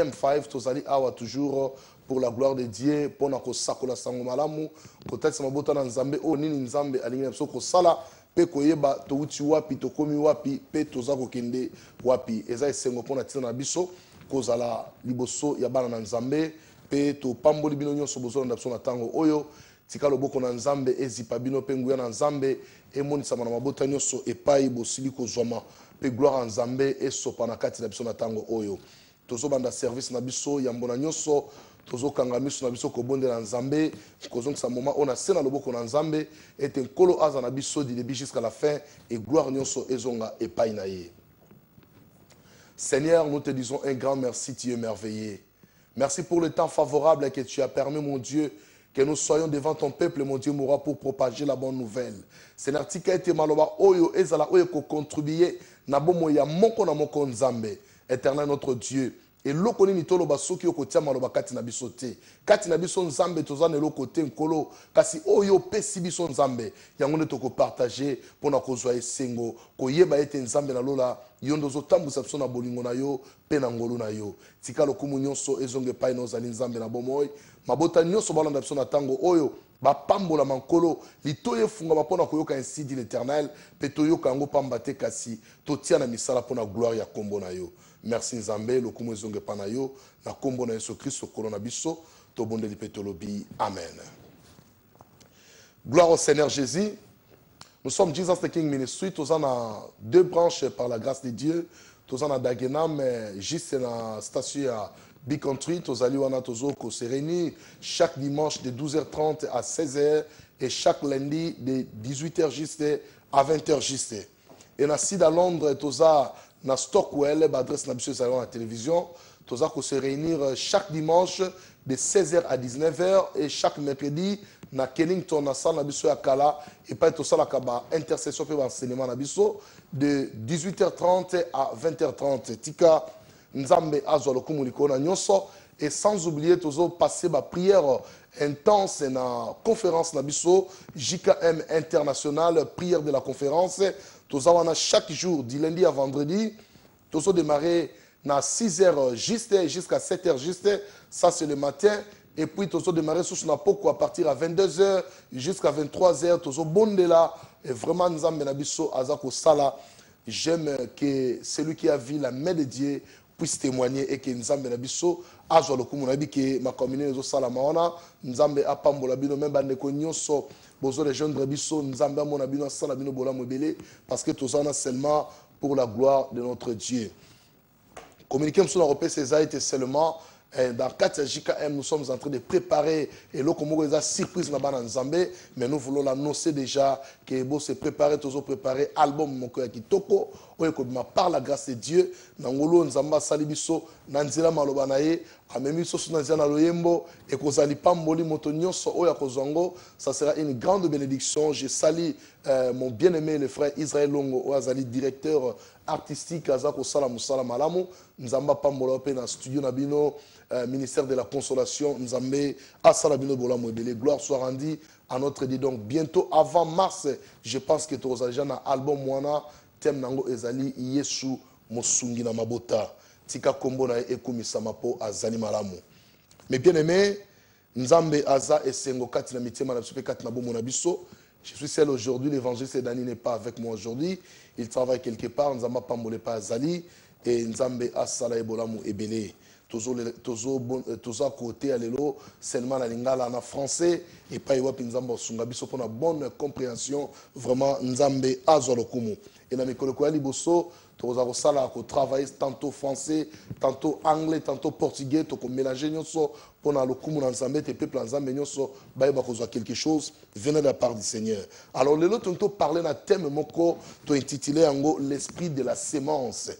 M5, tozali awa toujours pour la gloire de Dieu, pour na kosakola sango malamu, kotati mabota na nzambe o nini nzambe alingi biso kosala pe koyeba touti wapi tokomi wapi pe toza kokende wapi. Eza esengo pona tina na biso kozala liboso ya bana na nzambe pe to pamboli bino nyonso bozolo na biso na tango oyo tika loboko na nzambe ezipa bino pe nguya na nzambe emonisa na mabota nyonso epai bosili kozwama pe gloire na nzambe esopa na kati na biso na tango oyo. Tozo banda service na biso yambona nyonso tozo kanga miso na biso kobondela nzambe kozongisa moment on a sena loboko na nzambe et nkolo aza na biso du début jusqu'à la fin et gloire nyonso ezonga epai na ye. Seigneur, nous te disons un grand merci, tu es merveilleux. Merci pour le temps favorable que tu as permis, mon Dieu, que nous soyons devant ton peuple, mon Dieu, mourra pour propager la bonne nouvelle. Seigneur, tika ete maloba oyo ezala oyo ko contribuer na bomo ya moko na moko nzambe. Éternel notre Dieu. Et loko nini toloba soki okotia maloba kati na biso te. Kati na biso nzambe tozana loko te nkolo kasi oyo pesi biso nzambe yango ne toko partager pona kozwa esengo koyeba ete nzambe na lola yondo zotambusa biso na bolingo na yo pe na ngolu na yo. Tika lokumu nyonso ezonge pai na ozali nzambe na bomoy mabota nyonso balanda biso na tango oyo bapambola mankolo litoye funga bapona koyoka ainsi dit l'Éternel pe toyoka yango pamba te kasi totia na misala pona gloire ya kombo na yo. Merci Nzambe, le kumu ezonge panayo, na kombo na Yesu Christ kolona biso, to bondeli petolobi. Amen. Gloire au Seigneur Jésus. Nous sommes Jesus the King Ministry, tous en a deux branches par la grâce de Dieu. Tous en a Dagena, mais juste na station à Big Country, tous allés wana tozo ko se réunit chaque dimanche de 12h30 à 16h et chaque lundi de 18h juste à 20h juste. Et na sud à Londres, tous na Stockwell, adresse na biso salon à la télévision. Tous allons se réunir chaque dimanche de 16h à 19h et chaque mercredi na Kennington na salle na biso ya Kala et pas tout ça la kaba intercession pour enseignement na biso de 18h30 à 20h30. Tika nzambe azwa lokumu likona nyonso et sans oublier tous passer ba prière intense na conférence na biso JKM international prière de la conférence. Tous avons chaque jour, du lundi à vendredi, tous démarrer à 6h juste jusqu'à 7h juste, ça c'est le matin. Et puis tous démarrer sur Snapoko à partir à 22h jusqu'à 23h, tous bonde là. Et vraiment, nous avons besoin Azako Sala. J'aime que celui qui a vu la main de Dieu puisse témoigner et que nous avons besoin Azwa lokumu que ma communauté nous sala maona, nous avons apambola bino même bande konyoso. Bozo les jeunes rebiso nzambe amona bino sala bino bola mobele parce que tous en a seulement pour la gloire de notre Dieu. Communiquer sur l'Europe ces a été seulement dans 4 JKM nous sommes en train de préparer et là comme on a surprise na bana nzambe mais nous voulons l'annoncer déjà que bon se préparer toujours préparer album moko ya kitoko oyo ko par la grâce de Dieu na ngolo nzamba salibiso na nzela maloba na ye amemi so na nzela loyembo et kozali pamboli moto nyonso oyo kozongo ça sera une grande bénédiction. Je salue mon bien-aimé le frère Israël Longo azali directeur artistique azako sala musala malamu nzamba pambola pe na studio na bino ministère de la consolation nzambe asala bino bola modele gloire soit rendue à notre Dieu. Donc bientôt avant mars je pense que tu as déjà un album mwana thème nango ezali Yesu mosungi na mabota tika kombo na ekumisa mapo azali malamu. Mais bien aimé nzambe aza esengo kati na mitima na biso pe kati na bomo na biso. Je suis seul aujourd'hui, l'évangéliste Dani n'est pas avec moi aujourd'hui, il travaille quelque part, nzamba pambole pa azali et nzambe asala ebolamu ebele. Toujours côté alelo seulement la lingala en français et pas iwa pinzamba sunga biso pour la bonne compréhension vraiment nzambe azolokumu et na mikolo ko ali boso toza ko sala ko travailler tantôt français tantôt anglais tantôt portugais to ko mélanger nyonso pour na lokumu na nzambe te peuple nzambe nyonso ba ba kozwa quelque chose venant de la part du Seigneur. Alors lelo tonto parler na thème moko to intitulé ngo l'esprit de la sémence.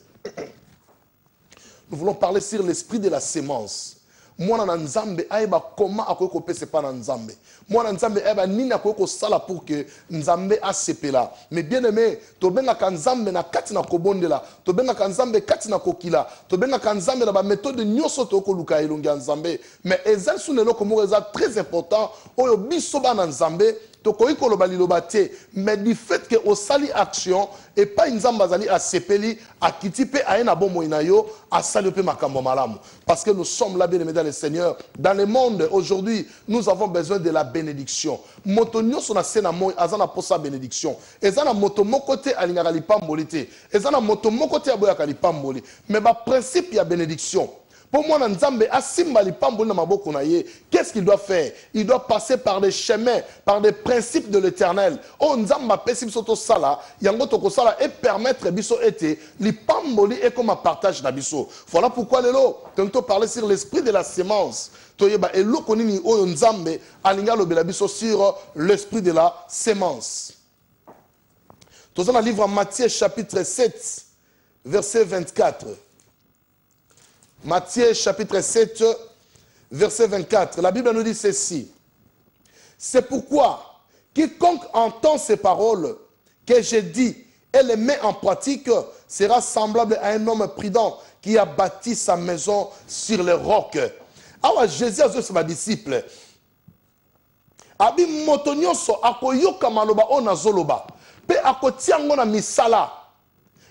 Nous voulons parler sur l'esprit de la sémence. Moi, na nzambe aiba comment akoyeko pese pa na nzambe. Moi na nzambe aiba nini akoyeko sala pour que nzambe asepela. Mais bien aimé, to benga ka nzambe na kati na kobondela, to benga ka nzambe kati na kokila, to benga ka nzambe na ba méthode nyonso to ko luka elongi nzambe. Mais ezal sunelo komo eza très important oyo biso ba na nzambe tokoki koloba liloba te, mais du fait que osali action et pas nzamba zali a sepeli a kiti pe a ena bomo inayo a sali pe makambo malamu. Parce que nous sommes là, bien aimés dans le Seigneur. Dans le monde aujourd'hui, nous avons besoin de la bénédiction. Moto nyonso na sena moi azana posa bénédiction. Ezana moto moko te alingaka lipamboli te. Ezana moto moko te aboyaka lipamboli. Mais ba principe ya bénédiction. Pour moi, qu'est-ce qu'il doit faire? Il doit passer par des chemins, par des principes de l'éternel. Et permettre biso ete lipamboli et comme un partage d'abiso. Voilà pourquoi lelo, quand on parlait sur l'esprit de la sémence, sur l'esprit de la sémence. Dans le livre Matthieu chapitre 7, verset 24. Matthieu chapitre 7, verset 24. La Bible nous dit ceci. C'est pourquoi quiconque entend ces paroles que j'ai dit et les met en pratique sera semblable à un homme prudent qui a bâti sa maison sur le roc. Alors Jésus a dit à ses disciples, abi motonyoso akoyoka maloba onazoloba pe akotiango na misala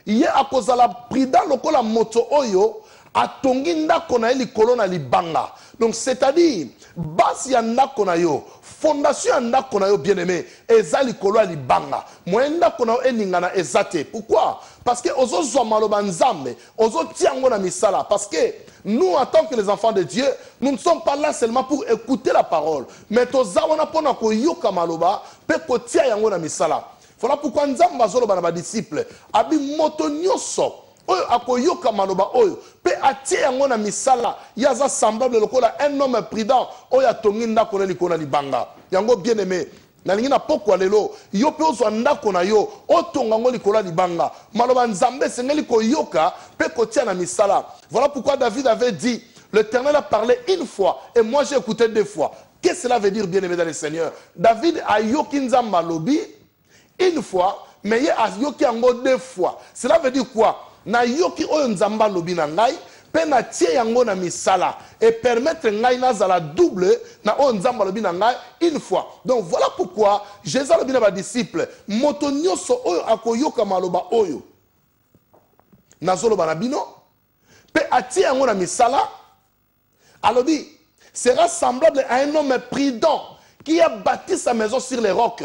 ye akozala prudent lokola moto oyo atongi ndako na ye likolo na libanga. Donc c'est-à-dire base ya ndako na yo, fondation ya ndako na yo bien aimé eza likolo ya libanga. Moyen ndako na yo eningana ezate. Pourquoi? Parce que ozo zwa maloba nzambe, ozo tiango na misala. Parce que nous en tant que les enfants de Dieu, nous ne sommes pas là seulement pour écouter la parole, mais toza wana pona ko yoka maloba pe ko tia yango na misala. Voilà pourquoi nzambe azoloba na ba disciples abi moto nyonso oyo akoyoka maloba oyo pe atie yango na misala yaza semblable lokola un homme prudent oyo atongi ndako na likolo na libanga. Yango bien aimé nalingi na pokwa lelo yo pe ozwa ndako na yo otonga ngo likolo na libanga maloba nzambe sengeli koyoka pe kotia na misala. Voilà pourquoi David avait dit l'Éternel a parlé une fois et moi j'ai écouté deux fois. Qu'est-ce que cela veut dire bien aimé dans le Seigneur? David a yoki nzamba lobi une fois mais il a yoki yango deux fois. Cela veut dire quoi? Na yoki oyo nzamba lobi na ngai pe na tie yango na misala et permettre ngai nazala double na oyo nzamba lobi na ngai une fois. Donc voilà pourquoi Jésus lobi na ba disciples moto nyonso oyo akoyoka maloba oyo nazoloba na bino pe atie yango na misala alobi sera semblable à un homme prudent qui a bâti sa maison sur les rocs.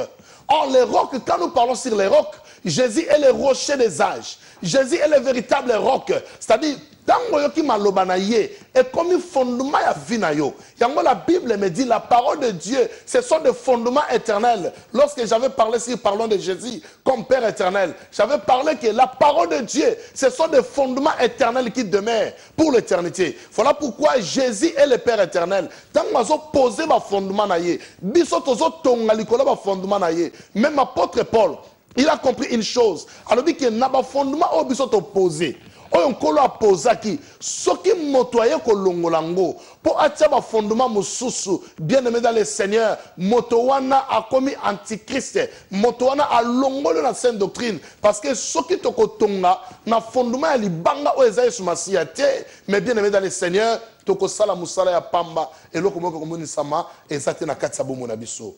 Or les rocs, quand nous parlons sur les rocs, Jésus est le rocher des âges. Jésus est le véritable roc. C'est-à-dire, tango yoki maloba na ye et comme un fondement ya vie na yo. Yango la Bible me dit la parole de Dieu, ce sont des fondements éternels. Lorsque j'avais parlé si parlons de Jésus comme Père éternel, j'avais parlé que la parole de Dieu, ce sont des fondements éternels qui demeurent pour l'éternité. Voilà pourquoi Jésus est le Père éternel. Tango mazo poser ma fondement na ye, biso tozo tonga likolo ba fondement na ye. Même apôtre Paul, il a compris une chose. Alors dit que n'a pas fondement au biso to poser. Oyo nkolo apozaki soki moto aye kolongolango po atia ba fondement mosusu bien aimé dans le Seigneur moto wana akomi antichrist moto wana alongolo na sainte doctrine parce que soki tokotonga na fondement ya libanga oyo eza Yesu Masiya te mais bien aimé dans le Seigneur tokosala musala ya pamba eloko moko komonisama eza te na kati ya bomo na biso.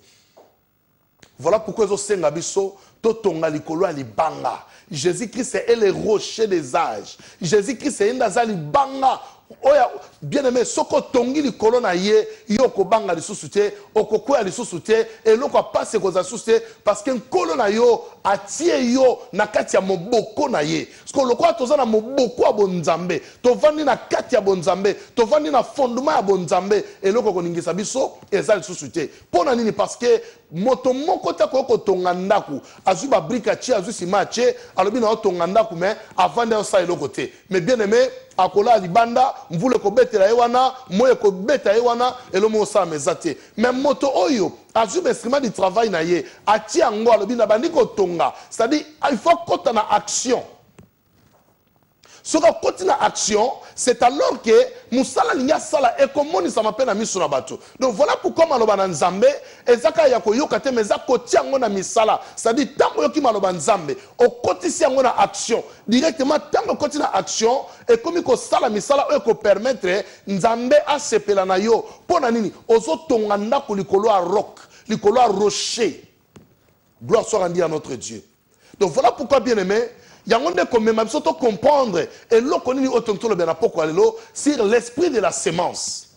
Voilà pourquoi ils ont senga biso totonga likolo ya libanga. Jésus-Christ est le rocher des âges. Jésus-Christ est ndazali banga. Oya bien aimé soko tongi likolo na ye yoko banga lisusu te okokoya lisusu te eloko passe koza susu parce que nkolo na yo atie yo na kati ya moboko na ye. Parce que lokwa toza na moboko ya bonzambe tovandi na kati ya bonzambe tovandi na fondement ya bonzambe eloko koningisa biso eza lisusu te. Pona nini? Parce que moto moko ta ko tonga ndaku azu ba brika chi azu sima chi alobi na tonga ndaku mais avant de ça eloko te. Mais bien aimé akola libanda mvule ko betela ewana moye ko beta ewana elomo sa mezate. Mais moto oyo azu instrument du travail na ye ati ango alobi na bandi ko tonga. C'est-à-dire il faut kota na action. Ce qu'on continue action, c'est alors que Moussala Linya Sala et comme on s'en appelle à Misuna Bato. Donc voilà pourquoi Maloban Nzambe, Ezaka Yakoyo Kate Mezako Tiangona Misala. C'est-à-dire, tant que Maloban Nzambe, au quotidien on a action. Directement, tant qu'on continue action, et comme il Sala Misala, on permettre Nzambe à se pelanayo. Pour Nanini, Ozo Tonganda Likolo à roc, Likolo à rocher. Gloire soit rendue à notre Dieu. Donc voilà pourquoi, bien aimé, il y a un monde comme même surtout comprendre et l'eau connaît sur l'esprit de la sémence.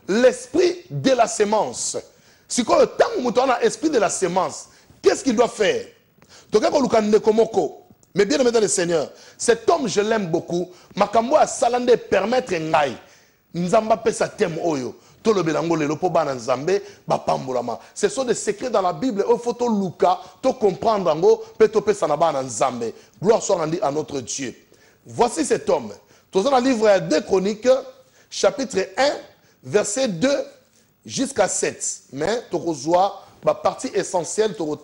L'esprit de la sémence. Si quand le temps où on a l'esprit de la sémence, qu'est-ce qu'il doit faire? Mais bien aimé dans le Seigneur, cet homme je l'aime beaucoup. Makambo a salande permettre ngai. Nzamba pe sa thème oyo. Ce sont des secrets dans la Bible. Il faut tout Luca, tout comprendre. Gloire soit rendue à notre Dieu. Voici cet homme. Tout dans le livre 2 Chroniques, chapitre 1, verset 2 jusqu'à 7. Mais tu reçois la partie essentielle pour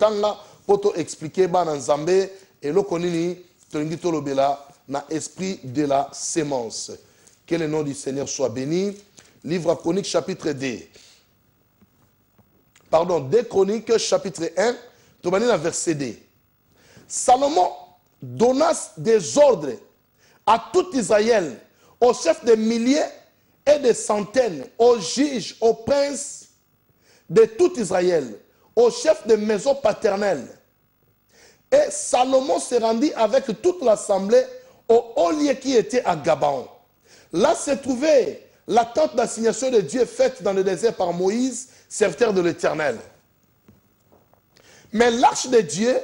expliquer Bananzambe et le konini na esprit de la sémence. Que le nom du Seigneur soit béni. Livre Chroniques, chapitre 2. Pardon, 2 Chroniques, chapitre 1, verset 2. Salomon donna des ordres à tout Israël, aux chefs de milliers et de centaines, aux juges, aux princes de tout Israël, aux chefs de maisons paternelles. Et Salomon se rendit avec toute l'assemblée au haut lieu qui était à Gabaon. Là se trouvait la tente d'assignation de Dieu faite dans le désert par Moïse, serviteur de l'Éternel. Mais l'arche de Dieu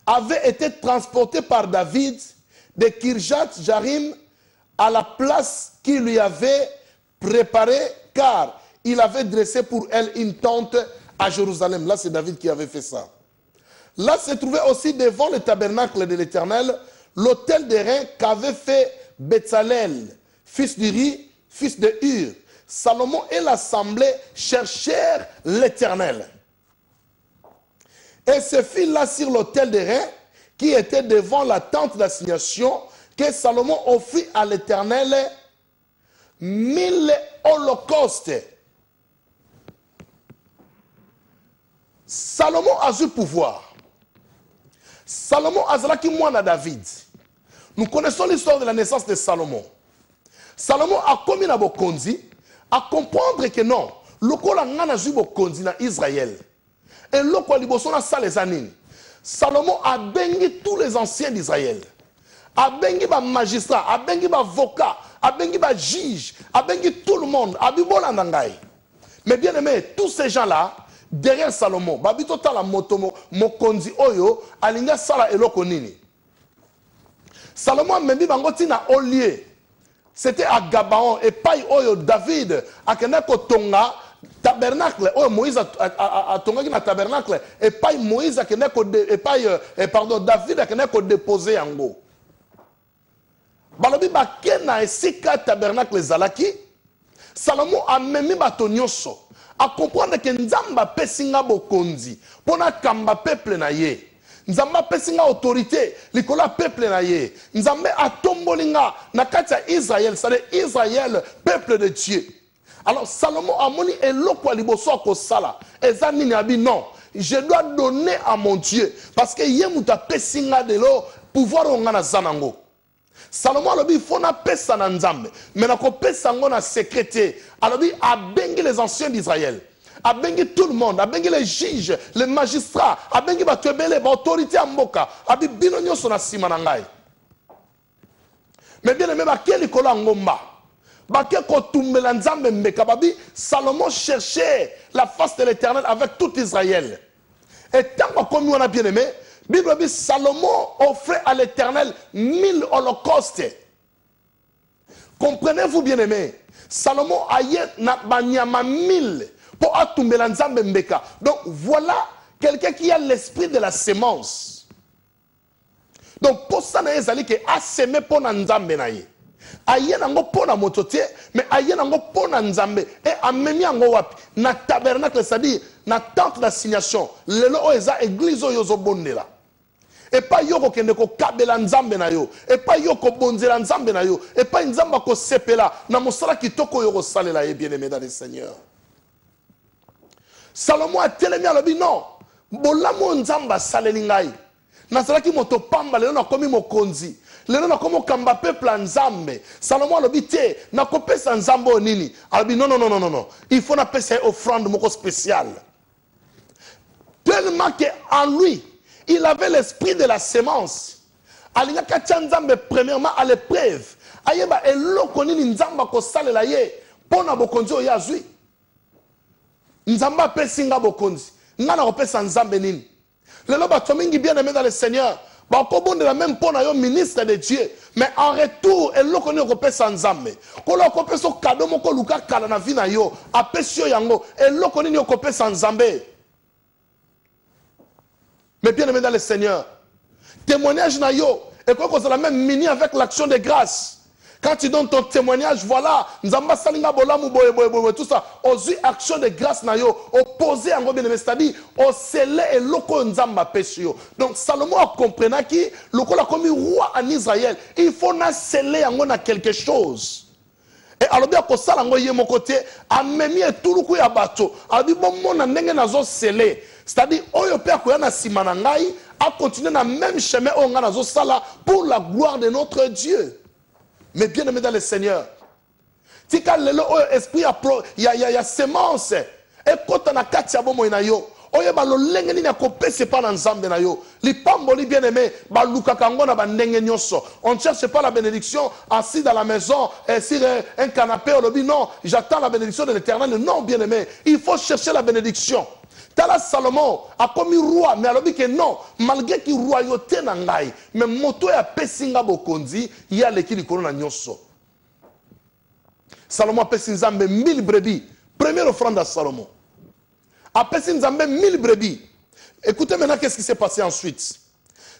avait été transportée par David de Kirjat Jarim à la place qu'il lui avait préparée, car il avait dressé pour elle une tente à Jérusalem. Là, c'est David qui avait fait ça. Là se trouvait aussi devant le tabernacle de l'Éternel l'autel de rein qu'avait fait Betsalel, fils d'Uri, fils de Hur. Salomon et l'assemblée cherchèrent l'Éternel. Et ce fut là sur l'autel de rein qui était devant la tente d'assignation que Salomon offrit à l'Éternel 1000 holocaustes. Salomon a eu pouvoir. Salomon a zalaki mwana David. Nous connaissons l'histoire de la naissance de Salomon. Salomon a commis na bokonzi à comprendre que non, lokola ngana zui bokonzi na Israël. Et lokola liboso na salezanine. Salomon a bengi tous les anciens d'Israël. A bengi ba magistrat, a bengi ba avocat, a bengi ba juge, a bengi tout le monde, a bibola ndangai. Mais bien aimé, tous ces gens-là, derrière Salomon, babito tala motomo mokonzi oyo alinga sala eloko nini. Salomon membi bangoti na olie. C'était à Gabaon et paille oyo David a keneko tonga tabernacle oyo Moïse a tonga ki na tabernacle et paille Moïse a keneko et paille pardon David a keneko déposer yango. Balobi ba kena esika tabernacle zalaki Salomon a memi bato nyonso à comprendre que Nzamba pesinga bokonzi pona kamba peuple na ye. Nzamba pesinga autorité likola peuple na ye. Nzambe atombolinga na kati ya Israël, c'est Israël, peuple de Dieu. Alors Salomon a moni eloko liboso akosala. Eza nini abi non, je dois donner à mon Dieu parce que yemuta pesinga de lo pouvoir ngana zanango. Salomon alobi il faut na pesa na Nzambe mais na ko pesa ngo na secrété. Alobi a bengi les anciens d'Israël, a bengi tout le monde, a bengi les juges, les magistrats, a bengi ba tebele ba autorité amboka, a bi bino nyoso na sima na ngai. Mais bien aimé ba keli kola ngomba. Ba ke ko tumbela Nzambe mbeka babi Salomon cherchait la face de l'Éternel avec tout Israël. Et tant qu'on a bien aimé Bible dit Salomon offrait à l'Éternel 1000 holocaustes. Comprenez-vous bien aimé? Salomon a eu na 1000 pour atumbela Nzambe mbeka. Donc voilà quelqu'un qui a l'esprit de la sémence. Donc pour ça na ezali ke a semé pour Nzambe na ye. Aye nango pona motote mais aye nango pona Nzambe et amemi yango wapi na tabernacle, c'est-à-dire na tente d'assignation lelo oeza église oyo bondela. Et pas yoko kende ko kabela Nzambe na yo, et pas yoko bonzela Nzambe na yo, et pas Nzamba ko sepela na mosala kitoko yoko salela ye bien-aimé dans le Seigneur. Salomon a telemi alobi non, bolamo Nzamba saleli ngai. Nazalaki moto pamba lelo na komi mokonzi. Lelo na komo kamba peuple Nzambe. Salomon alobi te na kopesa Nzambe nini. Alobi non. Il faut na pesa offrande moko spéciale. Tellement qu'en lui, il avait l'esprit de la sémence. Alingaka tia nzambe premièrement à l'épreuve. Ayeba eloko nini nzamba ko salela ye pona bokonzi oyo azwi. Nzamba pesinga bokonzi. Ngana ko pesa nzambe nini. Lelo bato mingi bien aimé dans le Seigneur. Ba ko bondela même pona yo ministre de Dieu, mais en retour eloko nini ko pesa nzambe. Ko lo ko pesa cadeau moko luka kala na vie na yo, apesi yo yango eloko nini ko pesa nzambe. Mais bien aimé dans le Seigneur, témoignage na yo, et quoi qu'on soit même mini avec l'action de grâce. Quand tu donnes ton témoignage, voilà, Nzamba salinga bolamu boye boye boye tout ça, ozu action de grâce na yo, opposé en bien aimé, c'est-à-dire au scellé et loko Nzamba pesio. Donc Salomon a compris qui loko la comme roi en Israël, il faut na sceller en a quelque chose. Et alors bien que ça lango yé mon côté, a memi et tout le coup ya bateau, a dit bon mon nenge nazo scellé. C'est-à-dire, oyo père koyana simanangai a continué dans le même chemin pour la gloire de notre Dieu. Mais bien aimé dans le Seigneur, tika lelo oyo esprit ya semence et quand on a katia bomo ina yo oyo ba lo lenge ni na kopese pa na nzambe na yo li pamboli bien aimé ba lukaka ngo na ba ndenge nyoso. On ne cherche pas la bénédiction assis dans la maison et sur un canapé on dit non, j'attends la bénédiction de l'Éternel. Non bien aimé, il faut chercher la bénédiction. Tala Salomon a commis roi, mais alors dit que non, malgré qu'il royauté n'angai, mais moto ya pesinga bokonzi, il y a l'équipe qui corona nyoso. Salomon a pesi nzambe 1000 brebis. Première offrande à Salomon. A pesi nzambe 1000 brebis. Écoutez maintenant qu'est-ce qui s'est passé ensuite.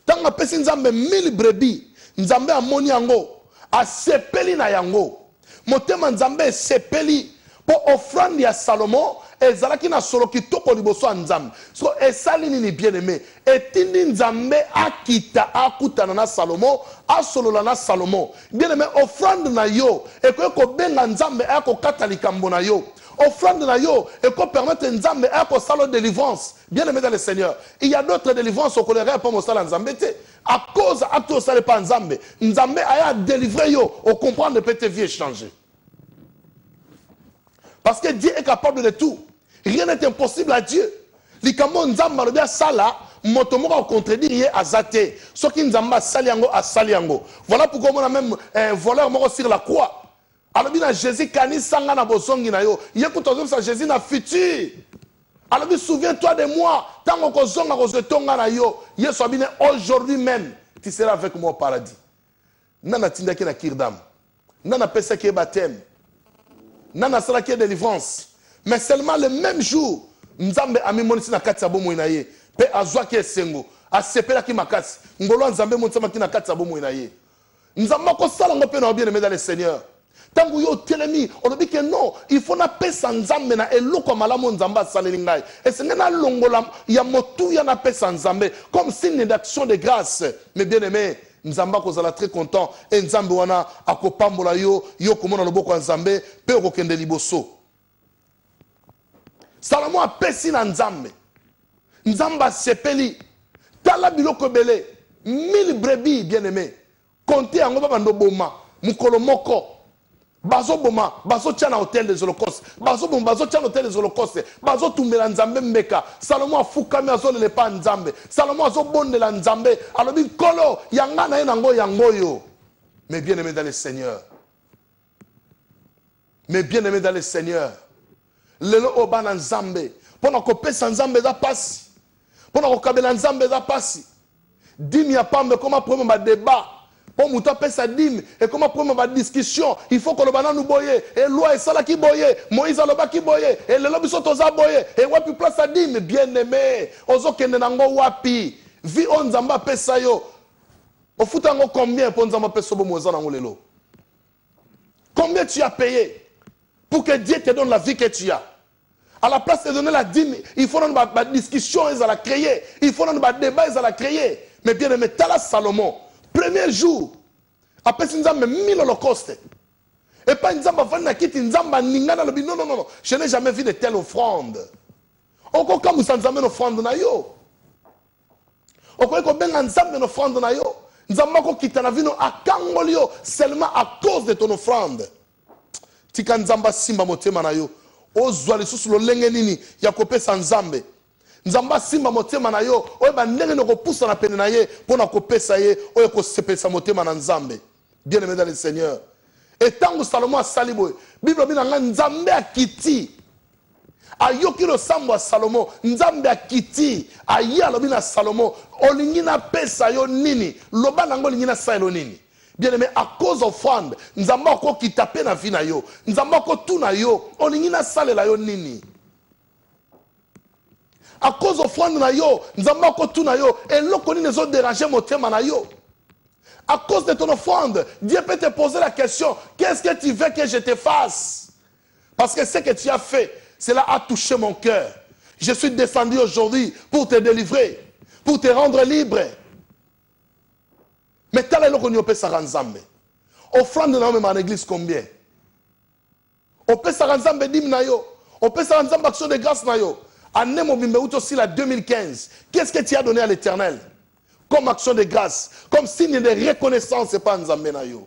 Tant a pesi nzambe 1000 brebis, nzambe a moni yango, a sepeli na yango. Motema nzambe sepeli pour offrande à Salomon. Ezalaki na solo kitoko liboso nzambe. So esali nini bien aimé. Etindi nzambe akita akutana na Salomon, asolola na Salomon. Bien aimé offrande na yo, eko ko benga nzambe ako kata likambo na yo. Offrande na yo, eko permettre nzambe ako salo délivrance. Bien aimé dans le Seigneur. Il y a d'autres délivrances au colère pas mo sala nzambe te. À cause acto sale pas nzambe. Nzambe aya délivrer yo, au comprendre peut-être vie changer. Parce que Dieu est capable de tout. Rien n'est impossible à Dieu. Likamo nzamba lo bia sala motomo ko contredire azate. Soki nzamba saliango a saliango. Voilà pourquoi on a même voleur moko sur la croix. Alors bien Jésus kani sanga na bosongi na yo. Yekuto ça Jésus na futur. Alors bien souviens-toi de moi. Tango ko zonga ko zetonga na yo. Yesu abine aujourd'hui même tu seras avec moi au paradis. Nana tindaki na kirdam. Nana pesa ki baptême. Nana sala qui est délivrance. Mais seulement le même jour, Nzambe a mis mon ici na katsa bomo inaye. Pe azwa ki esengo. A sepela ki makasi. Ngolo Nzambe mon tsama ki na katsa bomo inaye. Nzamba ko sala ngo pe na bien aimé dans le Seigneur. Tangu yo telemi, on dit que non, il faut na pesa Nzambe na eloko malamu Nzamba saleli ngai. Et c'est na longola ya motu ya na pesa Nzambe comme signe d'action de grâce. Mais bien aimé, Nzamba kozala très content et Nzambe wana akopambola yo komona loboko ya Nzambe pe okende liboso. Salomon a pesi na Nzambe. Nzamba sepeli. Tala biloko bele 1000 brebis bien aimé. Comptez yango ba bando boma mukolo moko. Bazo boma, bazo tia na hôtel des Holocaustes. Bazo boma, bazo tia na hôtel des Holocaustes. Bazo tumbela Nzambe mbeka. Salomon a fukami azo le pa Nzambe. Salomon azo bondela Nzambe. Alobi kolo yanga na yango yango yo. Mais bien aimé dans le Seigneur. Mais bien aimé dans le Seigneur. Lelo obana Nzambe. Pona ko pesa Nzambe za pasi. Pona ko kabela Nzambe za pasi. Dimi ya pambe koma problème ba débat. Pour mouta pesa dim et comment prendre ma discussion il faut que le banana nous boye et loi et sala qui boye Moïse aloba qui boye et le lobi soto za boye et wapi place à dim bien aimé ozo kende nango wapi vi on Nzamba pesa yo au futango combien pour Nzamba pesa bo moza nango lelo combien tu as payé pour que Dieu te donne la vie que tu as à la place de donner la dîme il faut donner ma discussion ils la créer il faut donner ma débat ils la créer mais bien aimé tala Salomon premier jour, après Nzambe 1000 holocaustes. Et pas Nzamba vana kiti Nzamba ningana lobi non non non, je n'ai jamais vu de telle offrande. Oko kamu Nzambe offrande na yo. Oko ko benga Nzambe offrande na yo. Nzamba ko kitana vino akangolio seulement à cause de ton offrande. Tika Nzamba simba motema na yo. Ozwa lisusu lo lenge nini ya kopesa Nzambe. Nzamba simba motema na yo, oye ba ndenge no kopusa na pene na ye, pona kopesa ye, oye ko sepesa motema na Nzambe. Bien aimé dans le Seigneur. Et tant que Salomon a saliboy, Bible bina nga Nzambe a kiti. Ayoki lo sambo a Salomon, Nzambe a kiti, aya lo bina Salomon, olingina pesa yo nini, loba nango lingina sa yo nini. Bien aimé, à cause offrande, Nzamba ko kitape na vie na yo, Nzamba ko tu na yo, olingina sale la yo nini. À cause offrande na yo, Nzamba ko tu na yo, et loko ni nezo déranger motema na yo. À cause de ton offrande, Dieu peut te poser la question, qu'est-ce que tu veux que je te fasse? Parce que ce que tu as fait, cela a touché mon cœur. Je suis descendu aujourd'hui pour te délivrer, pour te rendre libre. Mais tel est le qu'on y peut s'arranzambe. Offrande na même en église combien? On peut s'arranzambe dim na yo. On peut s'arranzambe action de grâce na yo. Année mobimbe out aussi la 2015. Qu'est-ce que tu as donné à l'Éternel? Comme action de grâce, comme signe de reconnaissance, c'est pas Nzambe na yo.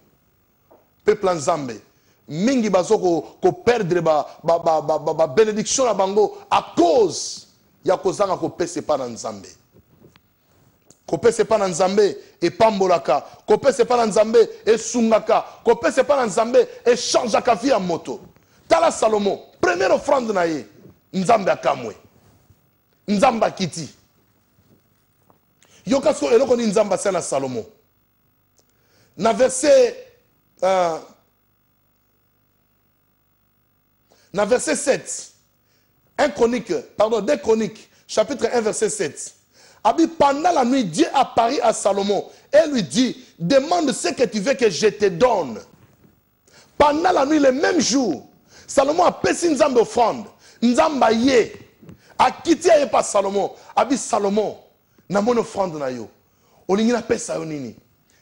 Peuple Nzambe, mingi bazo ko perdre ba bénédiction na bango à cause ya kozanga ko pese pa na Nzambe. Ko pese pa na Nzambe et pambolaka, ko pese pa na Nzambe et sungaka, ko pese pa na Nzambe et changeaka vie en moto. Tala Salomon, première offrande na ye, Nzambe akamwe. Nzambe akiti. Yokasko eloko ni Nzamba sena Salomon. Na verset 7. 2 Chroniques, chapitre 1, verset 7. Abi, pendant la nuit, Dieu apparut à Salomon et lui dit, demande ce que tu veux que je te donne. Pendant la nuit, le même jour, Salomon a payé Nzamba offrande. Nzamba ye. A quitté par Salomon. Abi, Salomon. Na mon offrande na yo. Olingi na pesa yo nini.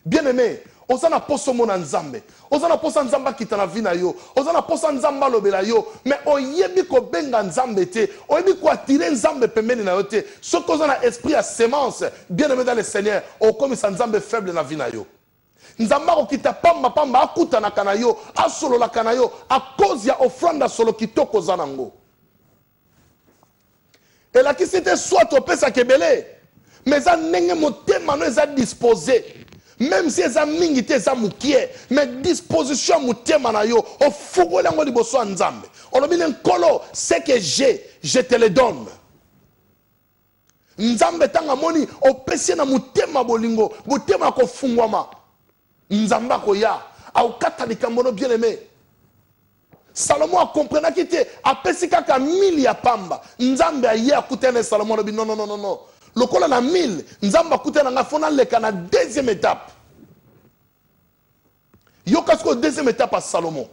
Bien aimé, osana poso mona Nzambe. Osana posa Nzamba kita na vie na yo. Osana posa Nzamba lobela yo. Mais oyebi ko benga Nzambe te. Oyebi ko attirer Nzambe pembeni na yo te. Ce que osana esprit à sémence, bien aimé dans le Seigneur, o comme sa Nzambe faible na vie na yo. Nzamba ko kita pamba akuta na kana yo, asolo la kana yo à cause ya offrande solo kitoko zanango. Et là qui c'était soit au pesa kebele. Mais ça n'est pas disposé. Même si ça mingite ça mukie, mais disposition mutema na yo, au fugo lango di boso Nzambe. On a mis un colo, c'est que j'ai, je te le donne. Nzambe tanga moni, au pesi na mutema bolingo, mutema ko fungwama. Nzamba ko ya, au kata likambono bien aimé. Salomon a compris qu'il était à pesi kaka 1000 ya pamba. Nzambe a ye akutene Salomon non. Le col na 1000, Nzamba kute na ngafona leka na deuxième étape. Yokasko deuxième étape à Salomon.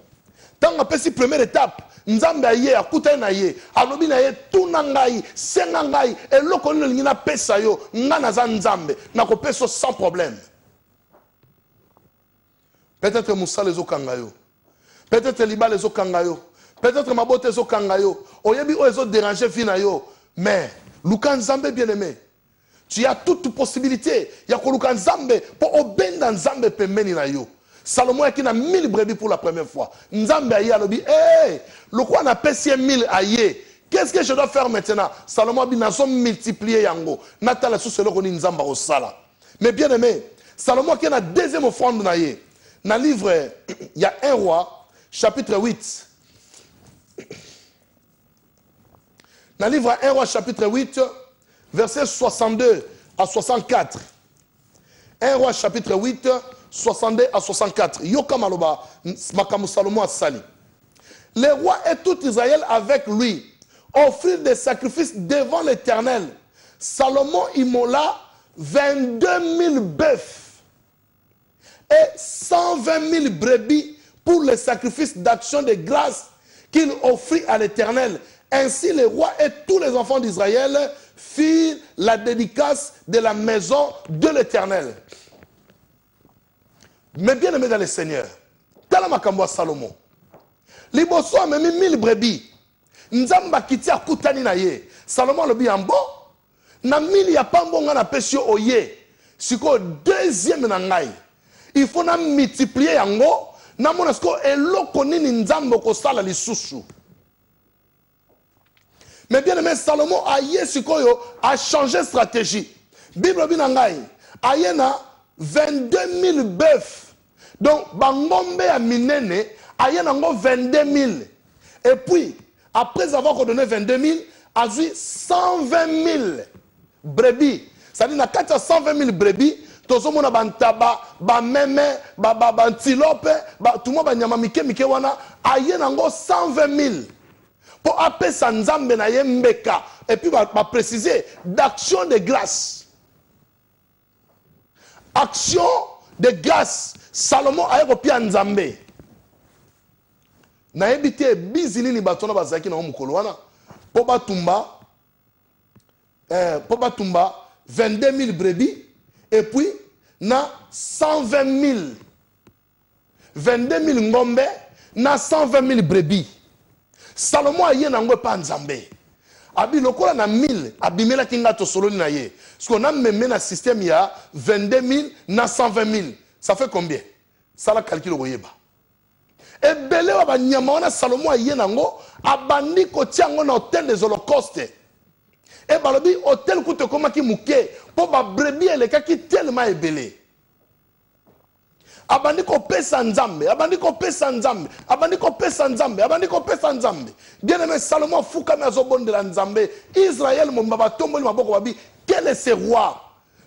Tant nga pesi première étape, Nzamba ye akute na ye, alobi na ye tuna ngai, senga ngai, et loko ni ngina pesa yo, ngana za Nzambe, na ko peso sans problème. Peut-être Moussa les okangayo. Peut-être Liba les okangayo. Peut-être Mabote les okangayo. Oyebi o ezo déranger fina yo, mais Luka Nzambe bien aimé. Tu as toute possibilité. Il y a Luka Nzambe pour obéir Nzambe pembeni na yo. Salomon qui a 1000 brebis pour la première fois. Nzambe aye alobi, hey, le quoi n'a pas 1000 aye. Qu'est-ce que je dois faire maintenant? Salomon a dit, nous sommes multipliés yango. Natala sous cela qu'on dit Nzamba au sala. Mais bien aimé, Salomon qui a la deuxième offrande na ye. Dans le livre, il y a 1 roi, chapitre 8. Dans le livre 1 roi, chapitre 8, versets 62 à 64. 1 roi, chapitre 8, 62 à 64. Yoka maloba, makamu Salomon a sali. Les rois et tout Israël avec lui offrirent des sacrifices devant l'Éternel. Salomon immola 22 000 bœufs et 120 000 brebis pour les sacrifices d'action de grâce qu'il offrit à l'Éternel. Ainsi, les rois et tous les enfants d'Israël firent la dédicace de la maison de l'Éternel. Mais bien aimé dans le Seigneur, tala makambo Salomon. Liboso a même 1000 brebis. Nzamba kiti akutani na ye. Salomon le biambo. Na 1000 ya pambo ngana pesio oye. Siko deuxième na ngai. Il faut na multiplier yango. Na monasko eloko nini nzambo ko sala lisusu. Mais bien aimé, Salomon a changé de stratégie. Bible binangai, ayena 22 000 bœufs. Donc, Bangombe a minene, ayena 22 000. Et puis, après avoir donné 22 000, a vu 120 000 brebis. C'est-à-dire, na 120 000 brebis, tout le monde a bantaba, bameme, bantilope, tout le monde a nyamamike, mikewana, ayena 120 000. Pour appeler ça Nzambe na yembeka. Et puis, va préciser d'action de grâce. Action de grâce. Salomon a eu pia Nzambe. Na ebité bizini ni batona bazaki na mukolo wana. Po batumba 22 000 brebis et puis na 120 000. 22 000 ngombe na 120 000 brebis. Salomon a yé nango pa Nzambe. Abi lokola na 1000 abimela kinga to solo na ye. Parce qu'on a même un système il y a 22 000 na 120 000. Ça fait combien? Ça la calcul au yeba. Et belé wa ba nyama wana Salomon a yé nango abandi ko tiango na hôtel des holocaustes. Et balobi hôtel koute koma ki muke po ba brebis ele ka ki tellement ebelé. Abandi ko pesa Nzambe, abandi ko pesa Nzambe, abandi ko pesa Nzambe, abandi ko pesa Nzambe. Bien aimé Salomon fuka me azobonde la Nzambe. Israël mon baba tomboli maboko babi, quel est ce roi?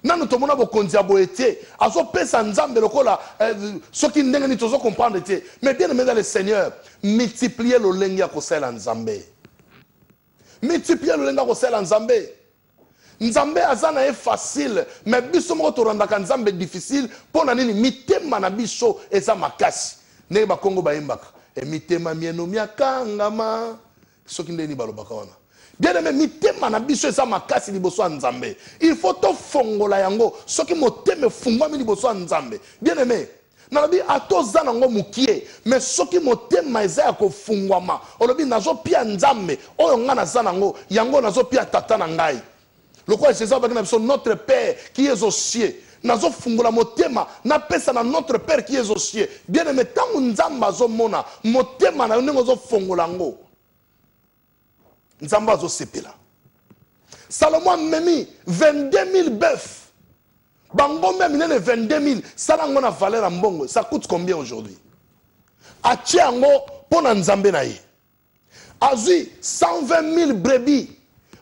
Nanu tomona bokonzi aboete, azo pesa Nzambe lokola soki ndenge ni tozo comprendre te. Mais bien aimé dans le Seigneur, multiplier le lengi ya kosala Nzambe. Multiplier le lengi ya kosala Nzambe. Nzambe azana est facile, mais biso moko torandaka Nzambe difficile pona nini mitema na biso eza makasi. Ne ba Kongo ba yembaka. E mitema mieno miakangama. Soki ndeni balobaka wana. Bien aimé mitema na biso eza makasi liboso Nzambe. Il faut to fongola yango soki moteme fungwami liboso Nzambe. Bien aimé nalobi atoza nango mukie mais soki motema eza ya kofungwama olobi nazo pia Nzambe oyo nga naza nango yango nazo pia tata na ngai. Le quoi c'est ça notre Père qui est aux cieux. Nazo fungula motema na pesa na notre Père qui est aux cieux. Bien aimé tangu Nzamba zo mona motema na ndenge zo fungula ngo. Nzamba zo sepela. Salomon memi 22 000 bœufs. Bangombe minene 22 000. Ça n'a pas valeur en bongo. Ça coûte combien aujourd'hui? Atie ango pona Nzambe na ye. Azui 120 000 brebis.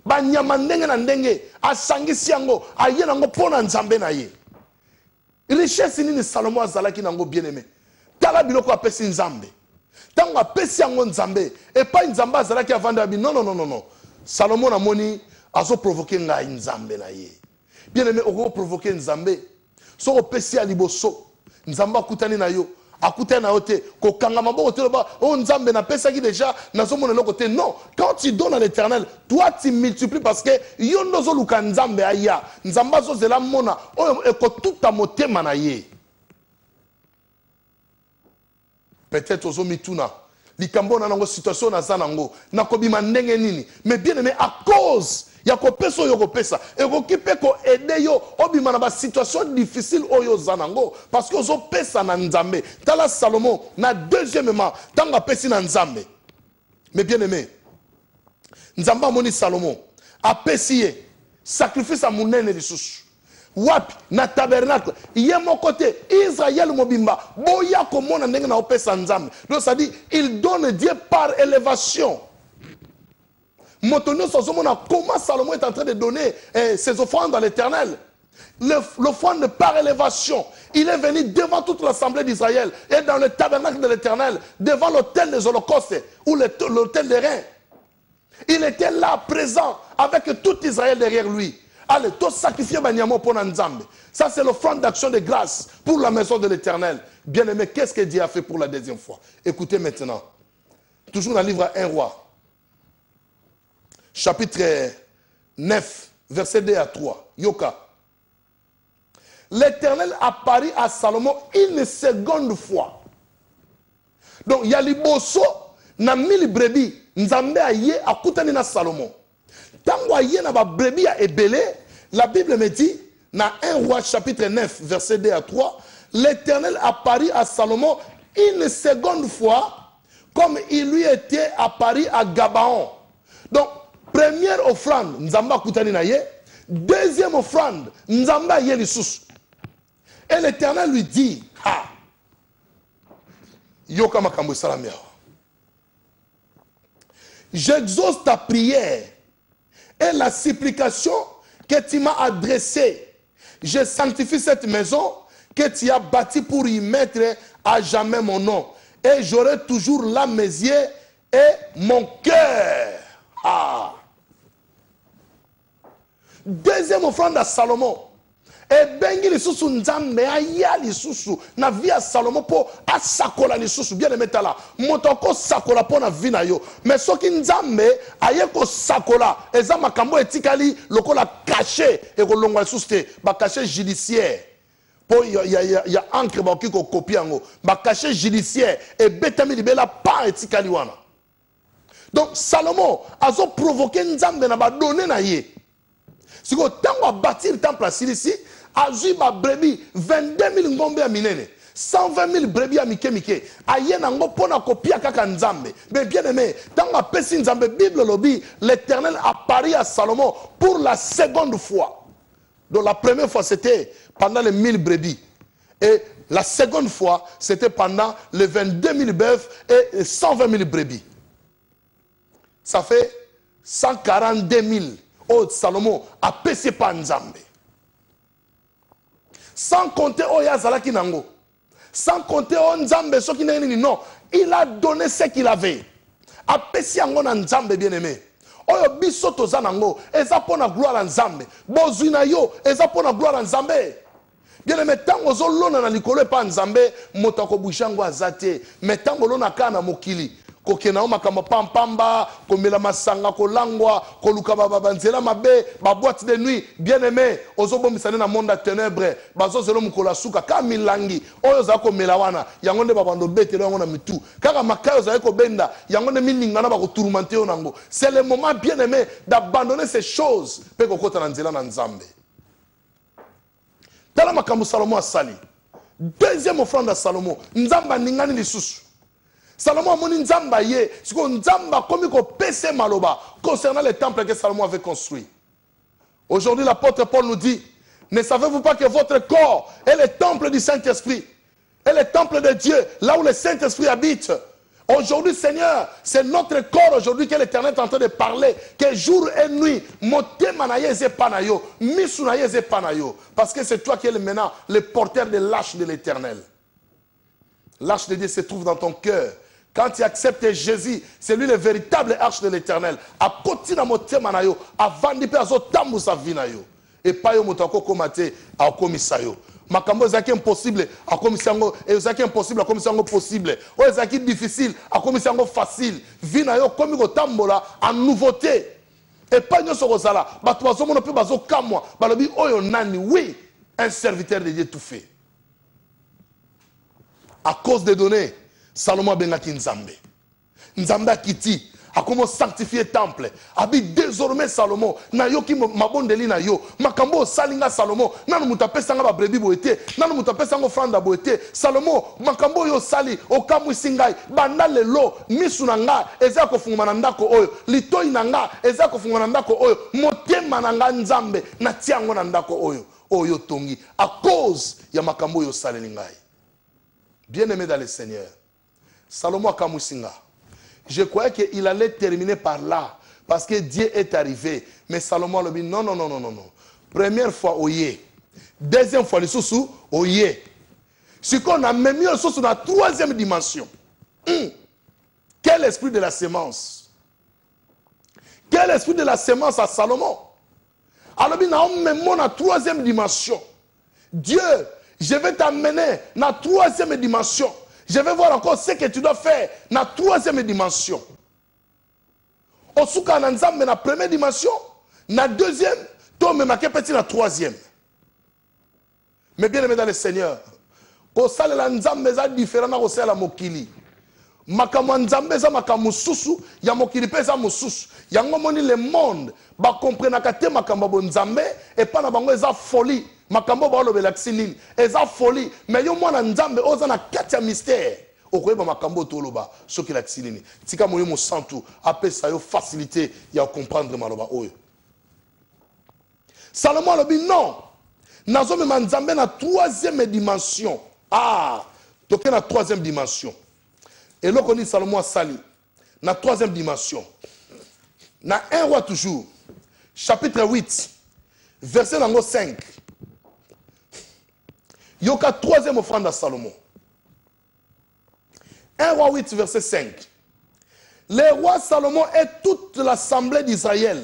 Banyama ndenge na ndenge asangisi yango aye nango pona Nzambe na ye. Richesse nini Salomon azalaki nango bien aimé. Tala biloko apesi Nzambe. Tango apesi yango Nzambe et pas Nzambe azalaki avanda bi non. Salomon amoni azo provoquer ngai Nzambe na ye. Bien aimé oko provoquer Nzambe. So opesi ya liboso Nzambe akutani na yo. Akutani na yote ko kangama bo te ba o Nzambe na pesa ki déjà na zo mona le côté non quand tu donnes à l'Éternel toi tu multiplies parce que yo ndozo luka Nzambe aya Nzamba zo zela mona o eko tout ta motema na ye peut-être ozo mituna likambo na nango situation na zanango na kobima ndenge nini mais bien aimé à cause ya ko pesa yo ko pesa e ko kipe ko aider yo obima na ba situation difficile oyo zanango parce que ozo pesa na Nzambe. Tala Salomon na deuxièmement tanga pesi na Nzambe. Mais bien aimé Nzamba moni Salomon a pesi sacrifice a munene lisusu wapi na tabernacle yé mon côté Israël mobimba boya komona ndenge na opesa Nzambe. Donc ça dit il donne Dieu par élévation. Comment Salomon est en train de donner ses offrandes à l'Éternel. L'offrande par élévation. Il est venu devant toute l'assemblée d'Israël et dans le tabernacle de l'Éternel, devant l'autel des holocaustes ou l'autel des reins. Il était là, présent, avec tout Israël derrière lui. Allez, tout sacrifier Banyamo pour Nzambe. Ça, c'est l'offrande d'action de grâce pour la maison de l'Éternel. Bien aimé, qu'est-ce que Dieu a fait pour la deuxième fois? Écoutez maintenant. Toujours dans le livre 1 roi. Chapitre 9, verset 2 à 3. Yoka. L'Éternel apparut à Salomon une seconde fois. Donc, il y a les bosso, na 1000 brebis, Nzambe a yé a koutani na Salomon. Tango a yé na ba brebis a ebele, la Bible me dit, na 1 roi chapitre 9, verset 2 à 3, l'Éternel apparut à Salomon une seconde fois, comme il lui était apparu à Gabaon. Donc, première offrande, Nzamba Koutani na ye. Deuxième offrande, Nzamba ye lisusu. Et l'Éternel lui dit, ha, yoka makambo salamia. J'exauce ta prière et la supplication que tu m'as adressée. Je sanctifie cette maison que tu as bâtie pour y mettre à jamais mon nom. Et j'aurai toujours là mes yeux et mon cœur. Ah. Deuxième offrande à Salomon. Et bengi lisusu nzambe aya lisusu na via Salomon po asakola lisusu bien aimé tala motoko sakola po na vi na yo mais soki nzambe aye ko sakola eza makambo etikali lokola caché et ko longwa lisusu te ba caché judiciaire po ya encre ba ki ko copie yango ba caché judiciaire et betami libela pa etikali wana. Donc Salomon azo provoquer nzambe na ba donner na ye. Si ko tango bâtir le temple à Silisi, azui ba brebis 22 000 ngombe ya minene, 120 000 brebis ya mike mike. Aye nango pona kopia kaka nzambe. Mais bien aimé, tango pesi nzambe Bible lobi, l'Éternel apparaît à Salomon pour la seconde fois. Donc la première fois c'était pendant les 1000 brebis. Et la seconde fois c'était pendant les 22 000 bœufs et 120 000 brebis. Ça fait 142 000. Oh, Salomon a péché par Nzambe. Sans compter oh Yazalaki Nango. Sans compter oh Nzambe ce qui n'est non. Il a donné ce qu'il avait. A péché en Nzambe bien aimé. Oh bisoto zanango. Eza pona gloire en Nzambe. Bozuina yo. Eza pona gloire en Nzambe. Bien aimé tango zolona na likolo pa Nzambe motako bushango azate. Mais tango lona kana mokili. Kokena makamba pampamba, komela masanga kolangwa, koluka babanzela mabe, ba boîte de nuit, bien aimé, ozobo misane na monde à ténèbres, bazo zelo mukola suka kamilangi, oyo za komela wana, yangonde babando betelo yango na mitu. Kaka makayo za ko benda, yangonde miningana ba ko tourmenter onango. C'est le moment bien aimé d'abandonner ces choses pe kokota na nzela na Nzambe. Tala makambo Salomon asali. Deuxième offrande à Salomon, Nzamba ningani lisusu. Salomon a moni nzamba ye, siko nzamba komi ko pese maloba concernant le temple que Salomon avait construit. Aujourd'hui l'apôtre Paul nous dit, ne savez-vous pas que votre corps est le temple du Saint-Esprit, est le temple de Dieu, là où le Saint-Esprit habite. Aujourd'hui Seigneur, c'est notre corps aujourd'hui que l'Éternel est en train de parler, que jour et nuit, motema na ye ze panayo, misu na ye ze panayo, parce que c'est toi qui es maintenant le porteur de l'arche de l'Éternel. L'arche de Dieu se trouve dans ton cœur. Quand tu acceptes Jésus, c'est lui le véritable arche de l'Éternel. A koti na motema na yo, avandi pe azo tambu sa vie na yo. Et pas yo motako komate a komisa yo. Makambo ezaki impossible a komisa ngo, ezaki impossible a komisa ngo possible. O ezaki difficile a komisa ngo facile. Vie na yo komi ko tambola en nouveauté. Et pas nyoso kozala, bato bazo mona pe bazo kamwa, balobi oyo nani, oui, un serviteur de Dieu tout fait. À cause des données, Salomon a bengaki Nzambe. Nzambe a kiti, a comment sanctifier le temple. Abi désormais Salomon, na yo ki mabondeli na yo, makambo salinga Salomon, nanu mutape sanga ba brebi boete, nanu mutape sanga franda boete. Salomon, makambo yo sali, okamu singai, banda lelo, misu nanga, eza ko funguma na ndako oyo, litoi nanga, eza ko funguma na ndako oyo, motema nanga Nzambe, na tiango na ndako oyo, oyo tongi, à cause ya makambo yo sali ngai. Bien-aimé dans le Seigneur, Salomon Kamusinga, je croyais qu'il allait terminer par là, parce que Dieu est arrivé. Mais Salomon a dit non, non, non, non, non, non. Première fois, oye. Deuxième fois, le sous oye. Ce qu'on a même mis le sous dans la troisième dimension. Quel esprit de la sémence? Quel esprit de la sémence à Salomon? Alors, il a même la troisième dimension. Dieu, je vais t'amener dans la troisième dimension. Je vais voir encore ce que tu dois faire dans la troisième dimension. Osuka na nzambe na première dimension, na deuxième, toi même à petit la troisième. Mais bien aimé dans le Seigneur, ko salela nzambe za différent na ko sala mokili. Makamwa nzambe za makamu susu, ya mokili pe za mususu. Yango moni le monde ba comprendre kate makamba bo nzambe et pas na bango eza folie. Makambo ba lobela nini eza folie, mais yo mwana nzambe oza na kati ya mystère. okoyeba makambo toloba soki la tsinini tika moyo mo santu apesa yo facilité ya comprendre maloba oyo Salomon alobi non nazomema nzambe na troisième dimension toke na troisième dimension eloko ni Salomon asali na troisième dimension na 1 roi toujours chapitre 8 verset nango 5 yoka troisième offrande à Salomon 1 roi 8 verset 5 le roi Salomon et toute l'assemblée d'Israël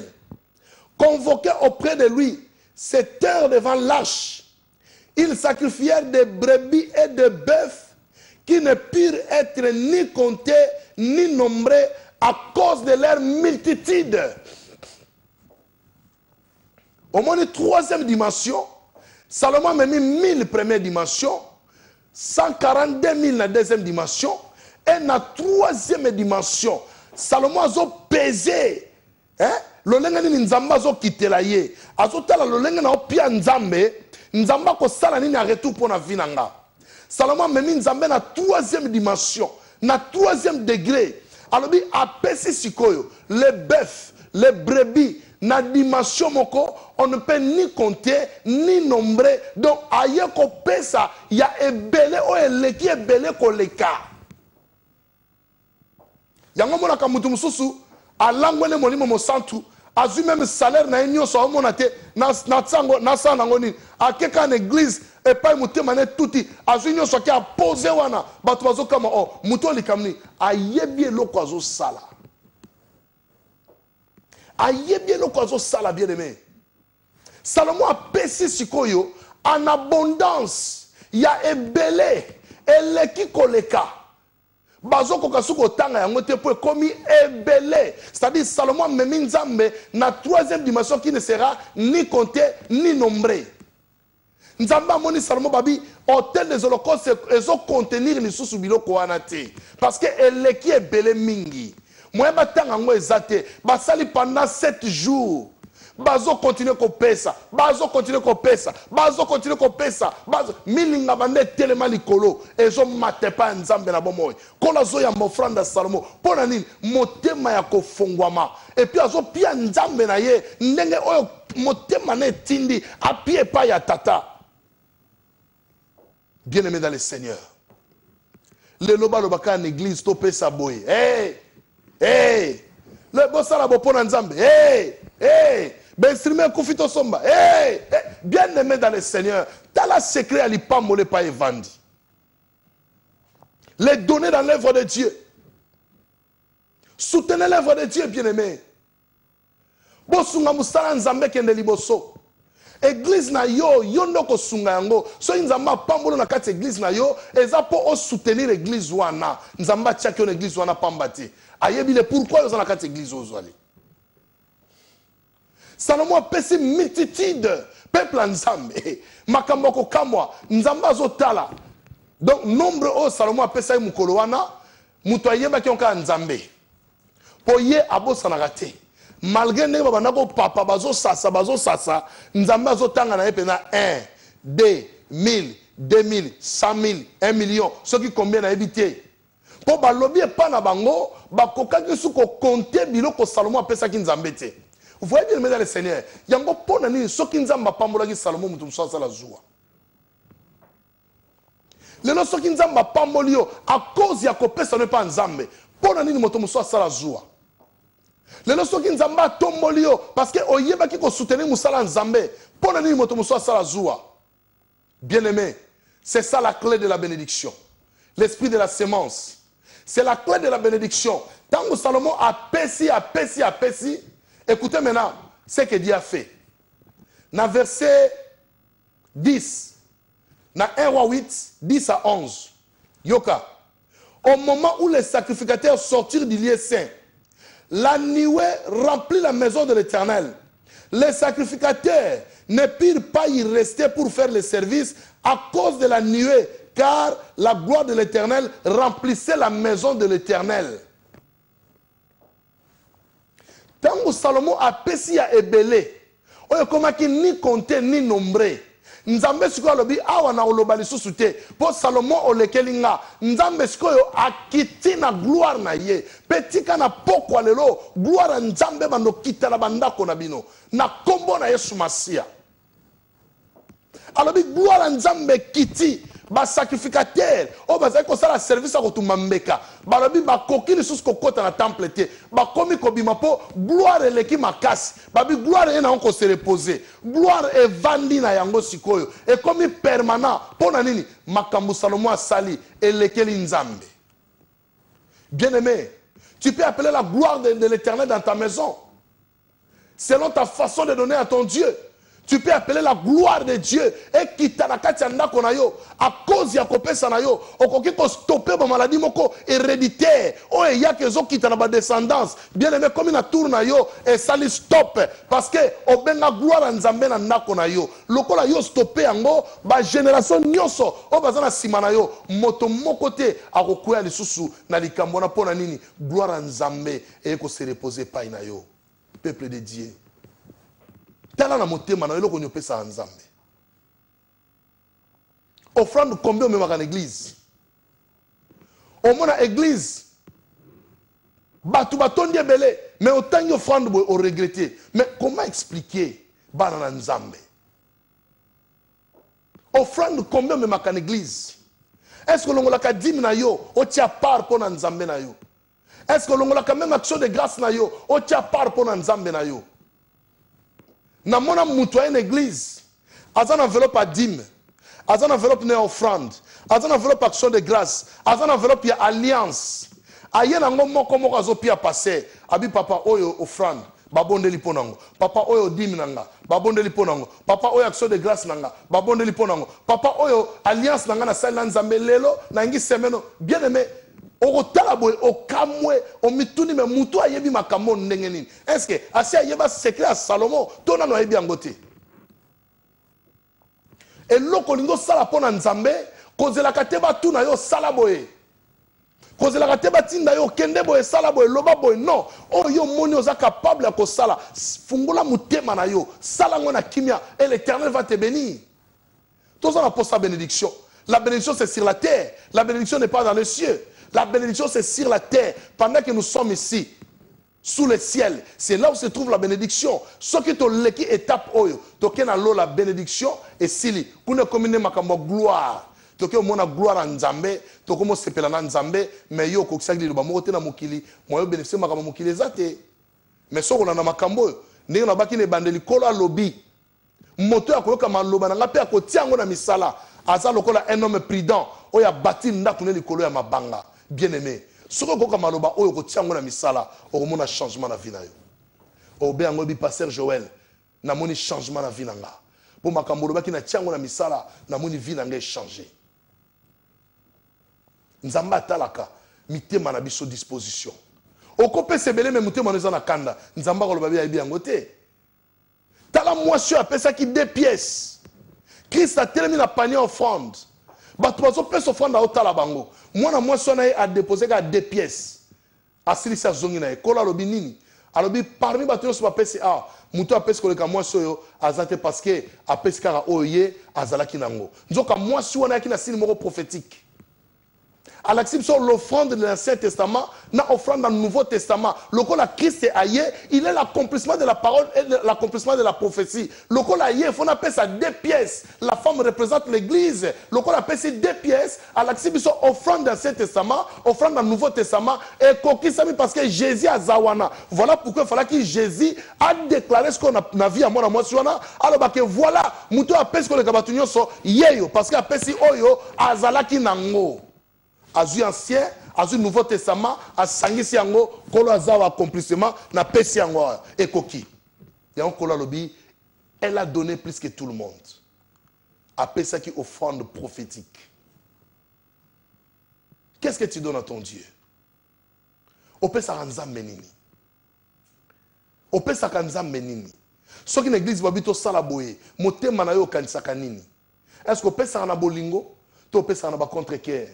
convoqués auprès de lui cette heure devant l'arche. Ils sacrifièrent des brebis et des bœufs qui ne purent être ni comptés ni nombrés à cause de leur multitude. Au moins une troisième dimension, Salomon a mis 1000 première dimension, 142 000 la deuxième dimension, et la troisième dimension, Salomon a pesé. Lolenge ni nzamba zo kitela ye azotala lolenge na opia nzambe nzamba ko sala nini a retour pour na vinanga Salomon memi nzambe na troisième dimension na troisième degré alobi apesi sikoyo les bœufs les brebis na dimension moko on ne peut ni compter ni nombrer donc aye ko pesa ya ebele o eleki ebele ko leka yango mona ka mutu mususu alangwele molimo mosantu azu même salaire na enyo so monate na tsango na sana ngoni akeka na église et pas mutema ne tuti azu nyo so ki a posé wana batu bazo kama muto likamni ayebi eloko azo sala bien aimé Salomon a pesi sikoyo en abondance ya ebele eleki koleka bazoko kasuko tanga yango te po komi ebele c'est-à-dire Salomon memi nzambe na troisième dimension qui ne sera ni compté ni nombré nzamba moni Salomon babi hôtel des holocaustes ezo contenir lisusu biloko wana te parce que eleki ebele mingi moya batanga ngo ezate basali pendant 7 jours bazo continuer ko pesa milinga bande telema likolo ezo matepa nzambe na bomoy kola zo ya mofranda Salomon pona nini motema ya kofongwama et puis azo pia nzambe na ye ndenge oyo motema na tindi apie pa ya tata bien aimé dans le Seigneur le loba lobaka en église to pesa boy le bosala bopona nzambe Benstrime Koufito Somba. Bien aimé dans le Seigneur. T'as la secret à l'ipamole pas évandi. Les donner dans l'œuvre de Dieu. Soutenez l'œuvre de Dieu, bien aimé. Bosunga musala nzambe kende liboso. Église na yo, yondo ko sunga yango. So nzamba pambolo na kati église na yo, eza po o soutenir église wana. Nzamba tchaki on église wana pambati. Ayebi le pourquoi yo na kati église ozwali. Salomon a pesi multitude peuple nzambe makamboko kamwa nzamba zotala donc nombre o Salomon a pesi mukolo wana muto ayeba ki onka nzambe po ye abosana rate malgré ndenge babanda ko papa bazo sasa nzamba azotanga na ye pena 1 2 1000 2000 100 000 1 million soki combien na ebité po balobi epa na bango bakokaki suko compter biloko Salomon a pesa ki nzambe te. Vous voyez bien, mesdames et seigneurs, il y a un peu de ce qui nous a pas Salomon, nous sommes la joie. Les gens qui nous a pas à cause de la ça n'est pas nzambe. Pour nous nous sommes la joie. Les gens qui nous a tombé parce que oyeba qui soutenir musala nzambe. Pour nous nous sommes la joie. Bien aimé, c'est ça la clé de la bénédiction. L'esprit de la sémence. C'est la clé de la bénédiction. Tant que Salomon a péci. Écoutez maintenant ce que Dieu a fait. Dans verset 10, dans 1 roi 8, 10 à 11, Yoka, au moment où les sacrificateurs sortirent du lieu saint, la nuée remplit la maison de l'Éternel. Les sacrificateurs ne purent pas y rester pour faire le service à cause de la nuée, car la gloire de l'Éternel remplissait la maison de l'Éternel. Tant que Salomon a péci à Ebélé, on a ni compté ni nombré. nzambe sikoyo alobi awa na oloba lisusu te po Salomo olekeli nga nzambe sikoyo akiti na gloire na ye pe tika na pokwa lelo gloire nzambe bando kitala bandako na bino na kombo na Yesu Masia alobi gloire nzambe kiti ba sacrificateur o bazali kosala service a kotumba mbeka balobi bakoki lisusu kokota na temple te bakomi kobima po gloire eleki makasi babi gloire ye na yango se reposer gloire evandi na yango sikoyo ekomi permanent mpo na nini makambo Salomo asali elekeli nzambe. Bien aimé, tu peux appeler la gloire de l'Éternel dans ta maison selon ta façon de donner à ton Dieu. Tu peux appeler la gloire de Dieu et qui t'a à cause ya kopesa na yo okoki ko stopper ba maladie moko héréditaire o e ya kezo qui t'a na ba descendance bien aimé comme na tour na yo et ça li stop parce que obenga gloire nzambe na ndako na yo lokola yo stopper yango ba génération nyonso o bazana sima na yo moto moko te akokuya lisusu na likambo na pona nini gloire nzambe e ko se reposer pa na yo peuple de Dieu. Tala na motema na eloko nyopesa nzambe. Offrande combien même à l'église. Au moins à l'église. Batu batondi belé mais autant y offrande au regretter. Mais comment expliquer banana nzambe? Offrande combien même à l'église. Est-ce que l'on a ka dim na yo o tia part pour nzambe na yo? Est-ce que l'on a ka même action de grâce na yo o tia part pour nzambe na yo? Na mona mutu à une église, azan enveloppe à dîme, azan enveloppe na offrande, azan enveloppe action de grâce, azan enveloppe ya alliance. Aye na ngomo komo azo pia passer, abi papa oyo offrande, babonde li ponango, papa oyo dîme nanga, babonde li ponango, papa oyo action de grâce nanga, babonde li ponango, papa oyo alliance nanga na sala nzambe lelo na ngi semeno, bien aimé. Okotalaboy okamwe omituni me mutu ayebi makambo ndenge nini. Est-ce que asi ayeba secret à Salomo tona no ayebi angote. Eloko lingo sala pona nzambe kozela kateba tuna yo sala boye. Kozela kateba tinda yo kende boye sala boye loba boye non. O yo moni oza capable ya kosala fungula mutema na yo sala ngona kimia et l'Éternel va te bénir. Tous on a pour sa bénédiction. La bénédiction c'est sur la terre. La bénédiction n'est pas dans les cieux. La bénédiction, c'est sur la terre. Pendant que nous sommes ici, sous le ciel, c'est là où se trouve la bénédiction. Ce qui est l'équipe étape, toke na lo la bénédiction et sili. Kune komine makambo gloire. Toke o mona gloire en Nzambe, toke mo sepela na Nzambe, mais yo kokisagi lo ba mo te na mokili, mo yo bénéficier makambo mokili zate. Mais soko na makambo, ndenge na baki ne bandeli kola lobi. Moto akoyoka maloba na ngape akotiango na misala. Aza lokola un homme prudent, oya bati ndako ne likolo ya mabanga. Bien aimé, ce que vous maloba oyo ko tiango na misala, o mona changement na vie na yo. O be ango bi pasteur Joël, na moni changement na vie nanga. Po makambo loba ki na tiango na misala, na moni vie nanga changer. Nzamba talaka, mitema na biso disposition. O ko pe sebele me mutema no na kanda, nzamba ko loba bi ayebi yango te. Tala moisson apesa ki 2 pièces. Christ a terminé la panier offrande. Bato bazo pesa offrande a otala bango. Moi sonné a déposé 2 pièces. Asili sa zongi na ekola lobi nini. Alobi parmi bato yo so pesa a muto apesa ko leka moi soyo azate parce que apesa kara oye azalaki nango. Nzoka moi si wana ki na signe moko prophétique. À l'exception de l'offrande de l'Ancien Testament, na offrande dans le Nouveau Testament, le col à Christ est aillé, il est l'accomplissement de la parole et l'accomplissement de la prophétie. Le col aillé, il faut appeler ça 2 pièces. La femme représente l'église. Le col appelle ça 2 pièces. À l'exception offrande dans l'Ancien Testament, offrande dans le Nouveau Testament, et coquille sami parce que Jésus a zawana. Voilà pourquoi il fallait que Jésus a déclaré ce qu'on a vu à moi suana. Alors que voilà, muto appelle ce qu'on a kabatunyo so yeyo parce que appelle si oyo azalaki nango. Azu ancien, azu nouveau testament, a sangisi yango, kolo azawa accomplissement, na pesi yango, et koki. Yango kolo lobi, elle a donné plus que tout le monde. Appelle ça qui offrande prophétique. Qu'est-ce que tu donnes à ton Dieu? Ope sa kanza menini. Ope sa kanza menini. Ce qui l'église babito salaboye, mote manayo kanisa kanini. Est-ce que ope sa kana bolingo? To ope sa kana ba contre-cœur.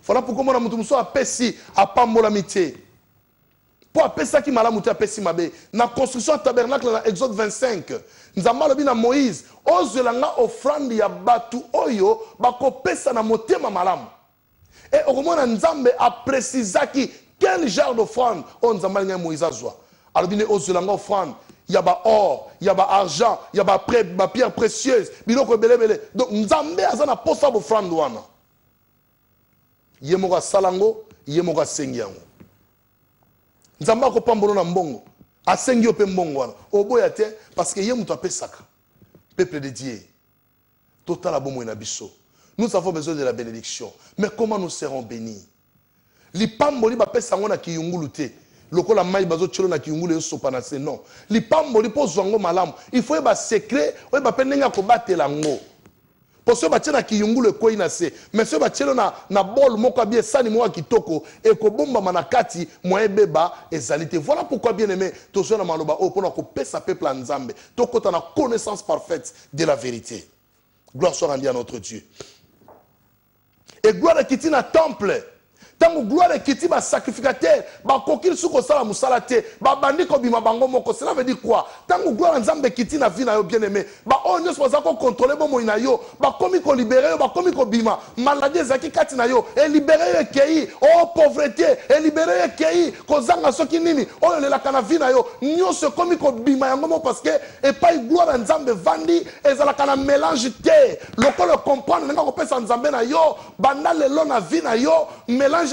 Voilà pourquoi mon amour a pesi à pambola mité. pour appeler ça qui malamu te apesi mabe na construction tabernacle na Exode 25 nzamba lobi na Moïse ozelanga offrande ya batu oyo bakopesa na motema malamu et okomona nzambe a précisaki quel genre d'offrande on nzamba linga Moïse azwa alobi ne ozelanga offrande ya ba or ya ba argent ya ba pierre précieuse biloko belebele donc nzambe azana posa offrande wana yemoko salango yemoko sengi yango nzamba ko pambolo na mbongo asengi ope mbongo wana oboya te parce que yemu to apesaka peuple de Dieu total abomo na biso nous avons besoin de la bénédiction mais comment nous serons bénis lipamboli ba pesa ngona kiyungulu te lokola mai bazo tshelo na kiyungulu sopa na se non lipamboli po zwango malamu il faut ba secret o ba penenga ko batela ngo pour ceux qui ont kiyungulu ekoi na se mais ceux qui ont na bol moko bien sani mo kitoko e ko bomba manakati moye beba ezalité voilà pourquoi bien aimé to zo na maloba o pona ko pesa peuple nzambe to kota na connaissance parfaite de la vérité gloire soit rendue à notre Dieu et gloire kiti na temple tango gloire kiti ba sacrificateur ba kokil suko sala musala te ba bandi ko bima bango moko cela veut dire quoi tango gloire nzambe kiti na vie na yo bien aimé ba onyo so za ko contrôler bo moina yo ba komi ko libérer yo ba komi ko bima maladie zaki kati na yo et libérer yo kei oh pauvreté et libérer yo kei ko zanga soki nini oyo le la kana vie na yo nyonso komi ko bima yango mo parce que et pas gloire nzambe vandi ezala kana mélange te lokolo comprendre nga ko pesa nzambe na yo banda lelo na vie na yo mélange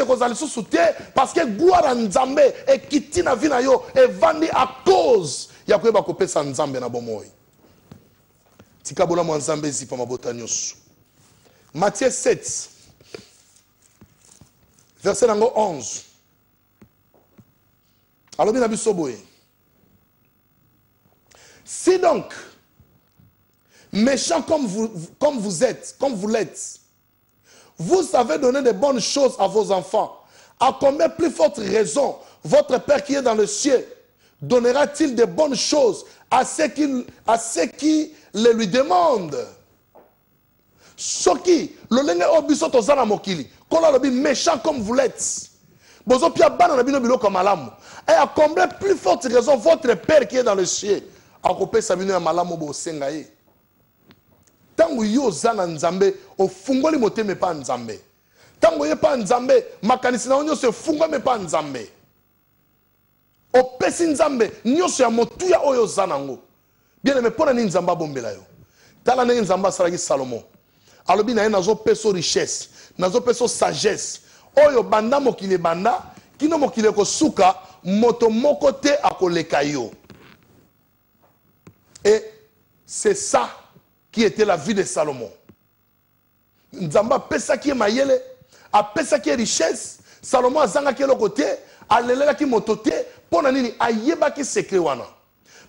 parce que gloire à Nzambe et kiti na vie na yo et vandi à cause ya ko ba ko pesa Nzambe na bomoy tika bola mo Nzambe zipa mabota nyoso Matthieu 7 verset nango 11 alors bien biso boye si donc méchant comme vous êtes comme vous l'êtes vous savez donner de bonnes choses à vos enfants. À combien plus forte raison votre Père qui est dans le ciel donnera-t-il de bonnes choses à ceux qui le lui demandent? Soki, le lenge obiso tozana mokili, kola lobi méchant comme vous l'êtes. Bozo pia bana na bino biloko malamu. Et à combien plus forte raison votre Père qui est dans le ciel a kopé sabino ya malamu bo sengaye. Tango yo zana nzambe ofungoli moteme pa nzambe tango ye pa nzambe makanisi na onyo se fungwa me pa nzambe opesi nzambe nyonso ya motuya oyo zana ngo bien aimé pona ni nzamba bombela yo tala ne nzamba salaki Salomon alobi na ye nazo peso richesse nazo peso sagesse oyo banda mokile banda kino mokile ko suka moto moko te akoleka yo et c'est ça qui était la vie de Salomon. Nzamba pesa ki mayele, a pesa ki richesse, Salomon azanga ki lokote, alelela ki motote, pona nini ayeba ki secret wana.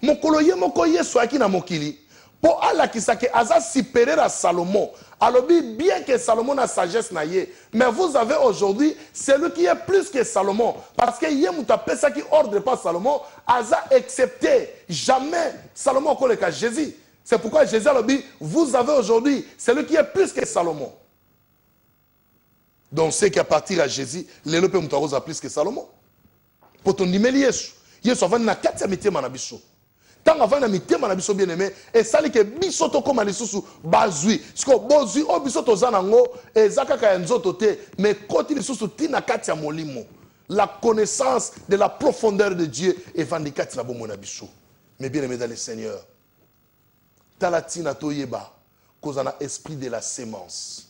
Mokolo ye moko yeso aki na mokili, po ala ki sake aza supérieur à Salomon. Alobi bien que Salomon a sagesse na ye, mais vous avez aujourd'hui celui qui est plus que Salomon, parce que ye muta pesa ki ordre pas Salomon, aza accepté jamais Salomon koleka Jésus. C'est pourquoi Jésus a dit, vous avez aujourd'hui celui qui est plus que Salomon. Donc c'est qu'à partir à Jésus, les lopes mutarosa plus que Salomon. Pour ton numéro Yesu, Yesu avant na katia mité manabiso. Tant avant na mité manabiso bien aimé, et ça que biso to comme alisusu bazui. Ce que bozui o biso to zanango et zakaka nzoto te, mais koti lisusu tina katia molimo. La connaissance de la profondeur de Dieu est vandikati na bomo na biso. Mais bien aimé dans le Seigneur. Talatina toyeba kozana esprit de la sémence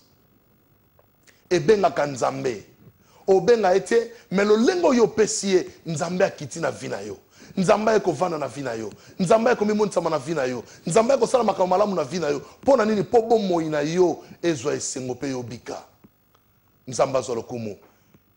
et benga kanzambe o benga ete mais le lengo yo pesie nzambe akiti na vina yo nzambe ko vana na vina yo nzambe ko mimonisa na vina yo nzambe ko sala makama malamu na vina yo pona nini po bomoi na yo ezwa esengo pe yo bika nzamba zo lokumu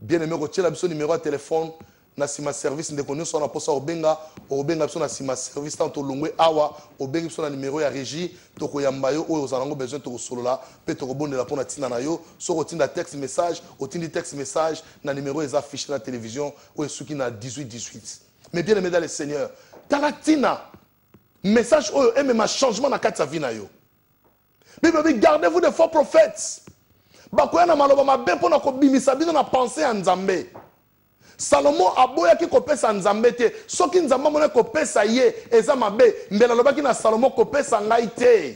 bien aimé ko tshela biso numéro de téléphone na sima service ndeko nyonso na posa obenga biso na sima service tanto longwe awa obengi biso na numéro ya régie tokoyamba yo oyo ozala ngo besoin tokosolola pe tokobondela mpona ntina na yo soki otinda texte message otindi texte message na numéro eza affiché na télévision oyo esuki na 18 mais bien aimé dans le Seigneur tala ntina message oyo emema changement na kati ya vie na yo Bible dit gardez-vous de faux prophètes bakoya na maloba mabe mpona kobimisa bino na pensée ya nzambe Salomon aboyaki kopesa nzambe te. Soki nzambe mona kopesa ye eza mabe, mbela lobaki na Salomon kopesa ngai te.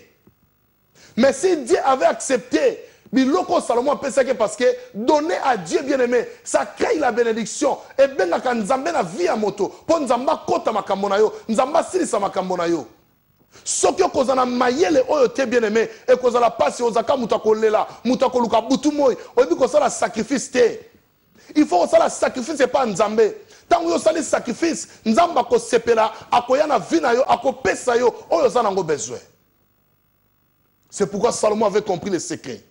Mais si Dieu avait accepté biloko Salomon apesaki parce que donner à Dieu bien-aimé, ça crée la bénédiction. Et bengaka nzambe na vie ya moto, po nzamba kota makambo na yo, nzamba silisa makambo na yo. Soki okozana mayele oyo te bien-aimé, et kozala pasi ozaka muta kolela, muta koluka butu moi, oyebi kosala sacrifice te. Il faut kosala sacrifice et pas nzambe. Tant que osali sacrifice, nzamba ko sepela, akoya na vie na yo, akopesa yo, oyo zana ngo besoin. C'est pourquoi Salomon avait compris le secret.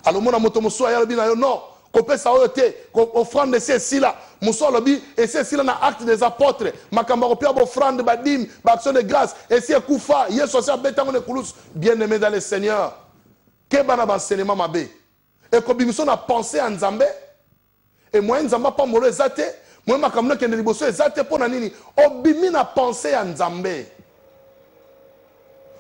Alors mon amoto moso ayalobi na yo non, kopesa oyo te, offrande c'est si là, moso alobi et c'est si là na acte des apôtres, makamba kopia offrande badim, ba action de grâce, et si kufa, yeso sa betango ne kulus, bien-aimé dans le Seigneur. Que bana ba enseignement mabe. Et kobimiso na penser en Nzambe, et moi Nzamba pa molo ezate, moi makamno kende liboso ezate pona nini, obimi na penser en Nzambe.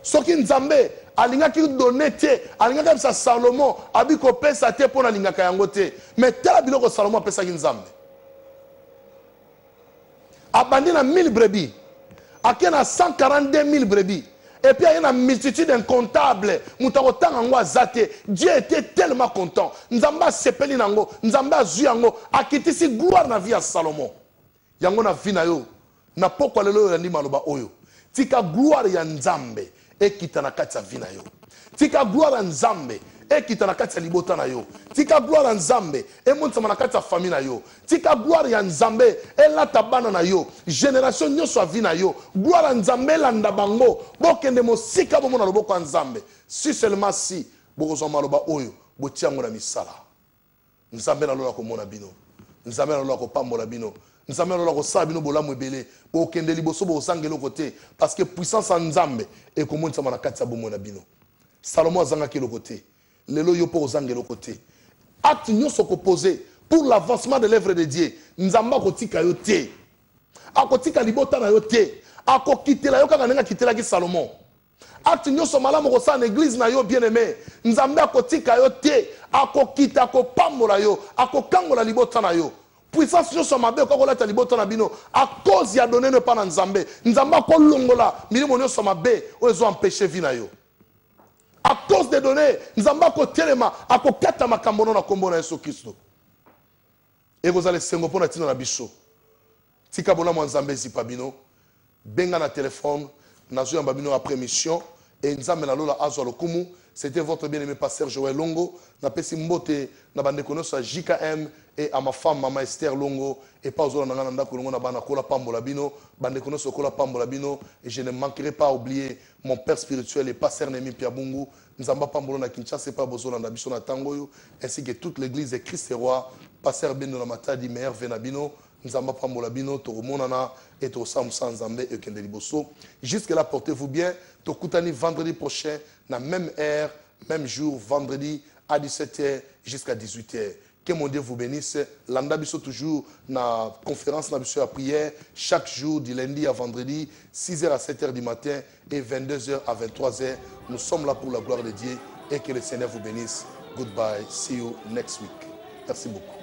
Soki Nzambe alinga ki donné te, alinga comme ça Salomon abi ko pesa te pona linga kayango te, mais tela biloko Salomon pesa ki Nzambe. Abandi na 1000 brebis, akena 142 000 brebis, et puis il y a une multitude incontable, mutakotanga ngo azate. Dieu était tellement content. Nzamba sepeli nango, Nzamba zuyango, akitisi gloire na vie à Salomon. Yango na vie na yo, na pokwa lelo ya ndima loba oyo. Tika gloire ya Nzambe. Et qui t'a na kati ya vie na yo. Tika gloire à Nzambe. Et qui t'a na kati ya libota na yo. Tika gloire à Nzambe. Et monte na kati ya famille na yo. Tika gloire ya Nzambe. Et la tabana na yo. Génération nyo so vie na yo. Gloire à Nzambe landa bango. Bokende mo sika bomo na loboko ya Nzambe. Si seulement si boko maloba oyo botiango na misala. Nzambe na lola ko mona bino. Nzambe na lola ko pambola bino. Nzambe lola ko sabino bolamu ebele bo kende liboso bo sangelo côté parce que puissance en Nzambe et comment ça na kati ya bomo na bino. Salomon azanga ki le côté lelo yo po zangelo côté acte nyonso ko poser pour l'avancement de l'œuvre de Dieu. Nzamba ko tika yo te akotika libota na yo te akokitela yo kaka nenga kitela ki Salomon. Acte nyonso malamu ko sa na église na yo bien-aimé, Nzambe akotika yo te akokita ko pambola yo akokangola libota na yo. Puissance nyonso mabe ko kolata libota na bino à cause ya donné ne pas na Nzambe. Nzamba ko longola milimo nyonso mabe o ezo empêcher vie na yo. À cause des données, Nzamba ko telema akokata makambo na kombo na Yesu Kristo. Et vous allez sengo pona tina na biso. Tika bona mo Nzambe zipa bino. Benga na téléphone, nazo yamba bino après mission et Nzambe na lola azwa lokumu. C'était votre bien-aimé pasteur Joël Longo. Na pesi mbote na bande konosa JKM et à ma femme maman Esther Longo et pas aux nanga nanda ko na bana kola pambola bino, bande konosa kola pambola bino et je ne manquerai pas à oublier mon père spirituel et pasteur Nemi Piabungu. Nzamba pambola na Kinshasa pas besoin na biso na tangoyo ainsi que toute l'église de Christ roi, pasteur Bendo na matadi meilleur venabino. Nzamba pambola bino to monana et to samsa Nzambe et kende liboso. Jusque là portez-vous bien. To kutani vendredi prochain na même heure, même jour, vendredi à 17h jusqu'à 18h. Que mon Dieu vous bénisse. Landa biso toujours na conférence na biso à prière chaque jour du lundi à vendredi 6h à 7h du matin et 22h à 23h. Nous sommes là pour la gloire de Dieu et que le Seigneur vous bénisse. Goodbye. See you next week. Merci beaucoup.